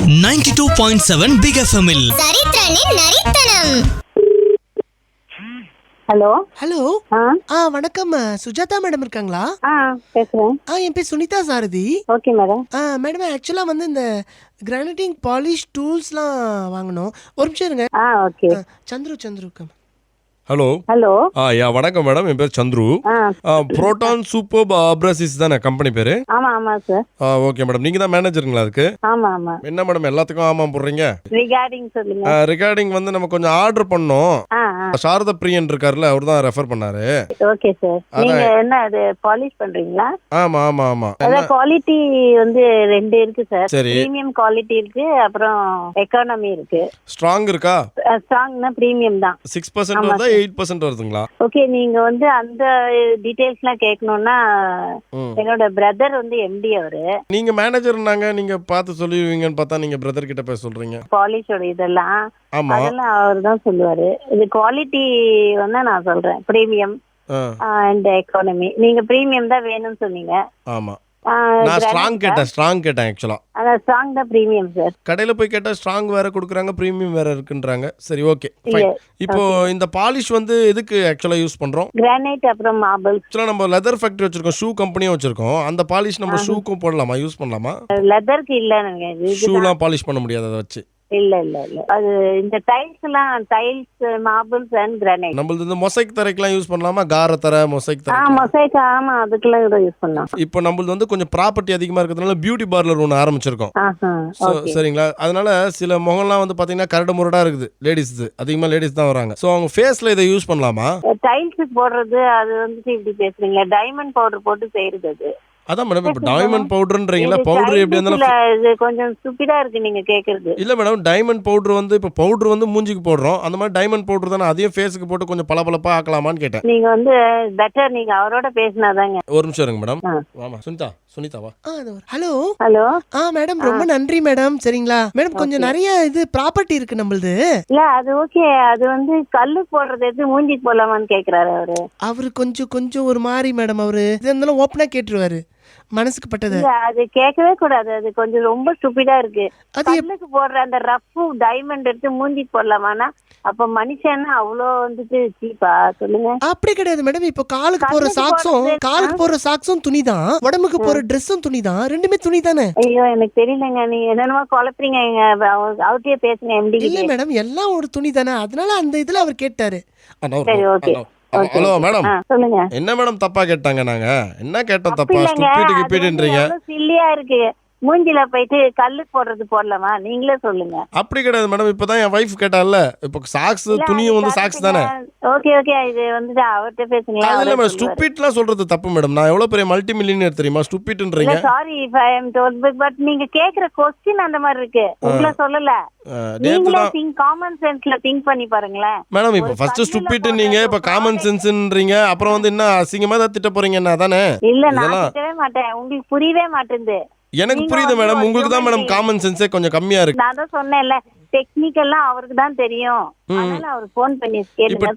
92.7 Big FM இல் சரித்திரனின் நரித்தனம். ஹலோ ஹலோ வணக்கம். சுஜாதா மேடம் இருக்காங்களா? பேசுறேன். என் பேர் Sunitha Sarathy. Okay madam. Madam actually வந்து இந்த கிரானைட்டிங் பாலிஷ் டூல்ஸ்லாம் வாங்கணும். ஒரு நிமிஷம் இருங்க. ஓகே. Chandru hello hello. வணக்கம் மேடம், என் பேர் சந்துரு. புரோட்டான் சூப்பர் அப்ரசிஸ் தானே கம்பெனி பேரு? ஆமா ஆமா சார். ஓகே மேடம், நீங்க தான் மேனேஜருங்களா அதுக்கு? ஆமா ஆமா. என்ன மேடம் எல்லாத்துக்கும் ஆமா போடுறீங்க? ரிகார்டிங் சொல்லுங்க. ரிகார்டிங் வந்து நம்ம கொஞ்சம் ஆர்டர் பண்ணோம். சாரதா பிரியன் இருக்காருல்ல, அவர் தான் ரெஃபர் பண்ணாரு. Okay sir. நீங்க என்ன அது பாலிஷ் பண்றீங்களா? ஆமா ஆமா ஆமா. அத குவாலிட்டி வந்து ரெண்டு இருக்கு சார். சரி. பிரீமியம் குவாலிட்டி இருக்கு, அப்புறம் எக்கானமி இருக்கு. ஸ்ட்ராங் இருக்கா? ஸ்ட்ராங்னா பிரீமியம் தான். 6% வருதா 8% வருதுங்களா? ஓகே, நீங்க வந்து அந்த டீடைல்ஸ்லாம் கேட்கணும்னா என்னோட பிரதர் வந்து எம்டி அவரு. நீங்க மேனேஜர்னாங்க, நீங்க பார்த்து சொல்லுவீங்கன்னு பார்த்தா நீங்க பிரதர் கிட்ட போய் சொல்றீங்க. பாலிஷோட இதெல்லாம் ஆமா, அதெல்லாம் அவர் தான் சொல்லுவாரு. இது குவாலிட்டி வந்து நான் சொல்றேன் பிரீமியம் அண்ட் எக்கானமி. நீங்க பிரீமியம் தான் வேணும்னு சொன்னீங்க. ஆமா, நான் ஸ்ட்ராங் கேட்டேன் ஆக்சுவலா. அத ஸ்ட்ராங் தான் பிரீமியம் சார். கடையில போய் கேட்டா ஸ்ட்ராங் வேற கொடுக்குறாங்க, பிரீமியம் வேற இருக்குன்றாங்க. சரி, ஓகே ஃபைன். இப்போ இந்த பாலிஷ் வந்து எதுக்கு ஆக்சுவலா யூஸ் பண்றோம்? கிரானைட் அப்புறம் மார்பிள். ஆக்சுவலா நம்ம லெதர் ஃபேக்டரி வச்சிருக்கோம், ஷூ கம்பெனியும் வச்சிருக்கோம். அந்த பாலிஷ் நம்ம ஷூக்கும் போடலாமா, யூஸ் பண்ணலாமா? லெதருக்கு இல்ல, ஷூலாம் பாலிஷ் பண்ண முடியாது அதை வச்சு. இல்ல அது இந்த டைல்ஸ் மார்பிள்ஸ் அண்ட் கிரானைட். நம்மளது இந்த மொசைக் தரைக்கெல்லாம் யூஸ் பண்ணலாமா? கார தரை, மொசைக் தரை. மொசைக் ஆமா, அதுக்கெல்லாம் இத யூஸ் பண்ணலாம். இப்போ நம்மளது வந்து கொஞ்சம் ப்ராப்பர்ட்டி அதிகமா இருக்கிறதுனால பியூட்டி பார்லர் ஒன்று ஆரம்பிச்சிருக்கோம். சரிங்களா? அதனால சில முகம்லாம் வந்து பாத்தீங்கன்னா கரடு முரடா இருக்குது. லேடிஸ் அதிகமா லேடிஸ் தான் வராங்க. சோ அவங்க ஃபேஸ்ல இதை யூஸ் பண்ணலாமா? டைல்ஸ் போடுறது அது வந்து இப்படி பேசுறீங்க. டைமண்ட் பவுடர் போட்டு செய்யறது அது. அதான் மேடம், இப்போ டைமண்ட் பவுடர்ன்றீங்களா? பவுடர் எப்படி இருந்தாலும் இது கொஞ்சம் ஸ்டூபிடா இருக்கு நீங்க கேக்குறது. இல்ல மேடம், டைமண்ட் பவுடர் வந்து இப்போ பவுடர் வந்து மூஞ்சிக்கு போடுறோம், அந்த மாதிரி டைமண்ட் பவுடர் தானே அதையும் ஃபேஸ்க்கு போட்டு கொஞ்சம் பளபளப்பா ஆக்கலாமான்னு கேட்டேன். நீங்க வந்து பெட்டர் நீங்க அவரோட பேசினாதாங்க. ஒரு நிமிஷம் இருங்க மேடம். வாமா சுனிதாவா? Hello hello. மேடம் ரொம்ப நன்றி மேடம். சரிங்களா மேடம், கொஞ்சம் நிறைய இது ப்ராப்பர்ட்டி இருக்கு நம்மளுது. இல்ல அது ஓகே, அது வந்து கல்லு போடுறது எடுத்து மூஞ்சிக்கு போடலாமான்னு கேக்குறாரு அவரு கொஞ்சம் ஒரு மாதிரி மேடம். அவரு இது இருந்தாலும் ஓப்பனா கேட்டுருவாரு மனசுக்கு பட்டது. அது கேட்கவே கூடாது, அது கொஞ்சம் ரொம்ப ஸ்டூபிடா இருக்கு. கல்லுக்கு போடுற அந்த ரஃப் டைமண்ட் எடுத்து மூஞ்சிக்கு போடலாமானா அப்ப மனுஷன்னா அவ்வளோ வந்துட்டு சீப்பா சொல்லுங்க? அப்படி கிடையாது மேடம். இப்போ காலுக்கு போற சாக்ஸும் துணிதான், உடம்புக்கு போற ட்ரெஸ்ஸும் துணிதான், ரெண்டுமே துணி தானே. ஐயோ எனக்கு தெரியலங்க, நீ என்னென்னமோ குழப்பறீங்க. அவர்கிட்டயே பேசுங்க எம்டி. இல்ல மேடம், எல்லாம் ஒரு துணி தானே, அதனால அந்த இதுல அவர் கேட்டாரு. சரி ஓகே. ஹலோ மேடம், சொல்லுங்க. என்ன மேடம் தப்பா கேட்டாங்க? நாங்க என்ன கேட்டோம் தப்பா? ஸ்டூபிட் கிப்பிட்ன்றீங்க. சில்லியா இருக்கு. மூஞ்சில போயிட்டு கல்லு போடுறது போடலாமா? நீங்களே சொல்லுங்க. அப்படி கிடையாது மேடம், இப்பதான் என் வைஃப் கேட்டால. இப்போ சாக்ஸ் துணியும் வந்து சாக்ஸ் தானே. ஓகே இது வந்து அவர்கிட்ட பேசுங்களா? இல்ல மேடம், ஸ்டூபிட்லாம் சொல்றது தப்பு மேடம். நான் எவ்வளவு பெரிய மல்டி மில்லியனர் தெரியுமா? ஸ்டூபிட்ன்றீங்க. Sorry if I am told, but நீங்க கேக்குற क्वेश्चन அந்த மாதிரி இருக்கு. உங்கள சொல்லல. நீங்களே காமன் சென்ஸ்ல திங்க் பண்ணி பாருங்களேன் மேடம். இப்போ ஃபர்ஸ்ட் ஸ்டூபிட் நீங்க, இப்ப காமன் சென்ஸ்ன்றீங்க, அப்புறம் வந்து என்ன அசிங்கமா தான் திட்ட போறீங்க என்ன தானே? இல்ல நான் திட்டவே மாட்டேன், உங்களுக்கு புரியவே மாட்டேங்குது. எனக்கு புரியுது மேடம், உங்களுக்கு தான் மேடம் காமன் சென்ஸே கொஞ்சம் கம்மியா இருக்கு. நான் தான் சொன்னேன்ல, டெக்னிக்கல்லாம் அவருக்கு தான் தெரியும். அதனால அவர் ஃபோன் பண்ணி கேளுங்க. இப்போ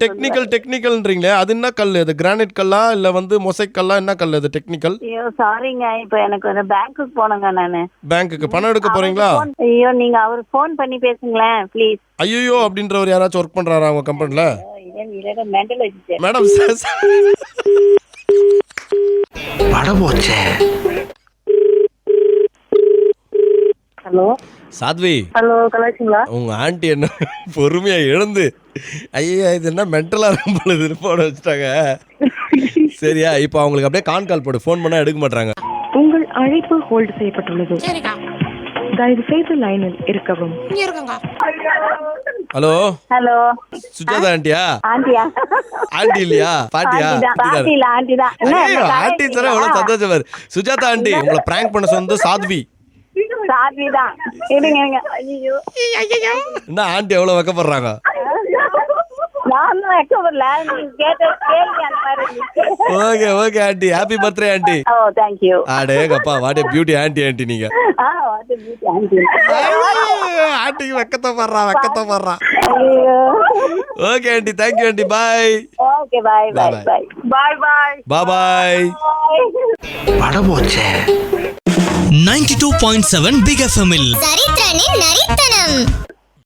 டெக்னிக்கல்ன்றீங்களே, அது என்ன கல்? அது கிரானைட் கல்லா இல்ல வந்து மொசைக் கல்லா? என்ன கல் அது டெக்னிக்கல்? ஐயோ சாரிங்க, இப்போ எனக்கு ஒரு பேங்க்குக்கு போணுங்க நானு. பேங்க்குக்கு பணம் எடுக்க போறீங்களா? ஐயோ நீங்க அவருக்கு ஃபோன் பண்ணி பேசுங்களேன் ப்ளீஸ். ஐயோ அப்படின்றவர் யாராச்சும் ஒர்க் பண்றாரா உங்க கம்பெனில? மேடம் படமோச்சே. ஹலோ சாத்வி. ஹலோ கலாச்சிங்களா? உங்க ஆண்டி என்ன பொறுமையா எழுந்து ஐயா இது என்ன மென்டலா இருக்கும் போட வச்சுட்டாங்க. சரியா, இப்போ அவங்களுக்கு அப்படியே கால் போடு. ஃபோன் பண்ணா எடுக்க மாட்டாங்க. உங்கள் அழைப்பு ஹோல்ட் செய்யப்பட்டுள்ளது. தயவு செய்து லைனில் இருக்கவும். Hello hello. சுஜாதா ஆண்டியா? ஆண்டி இல்லையா, பாட்டியா? ஆண்டி சார் எவ்வளவு சந்தோஷம். சுஜாதா ஆண்டி உங்களை பிராங்க் பண்ண சொன்னது சாத்வி. என்ன ஆண்டி எவ்வளவு வெக்கப்படுறாங்க? Okay aunty, happy birthday aunty. அடேங்கப்பா, வாட் எ பியூட்டி ஆண்டி நீங்க. ஆண்டிக்கு வெக்கத்தை படுறா. Okay aunty, thank you aunty, bye. Bye. படமோச்சே. 92.7 பிக் எஃப்எம்மில் சரித்திரனின் நரித்தனம்.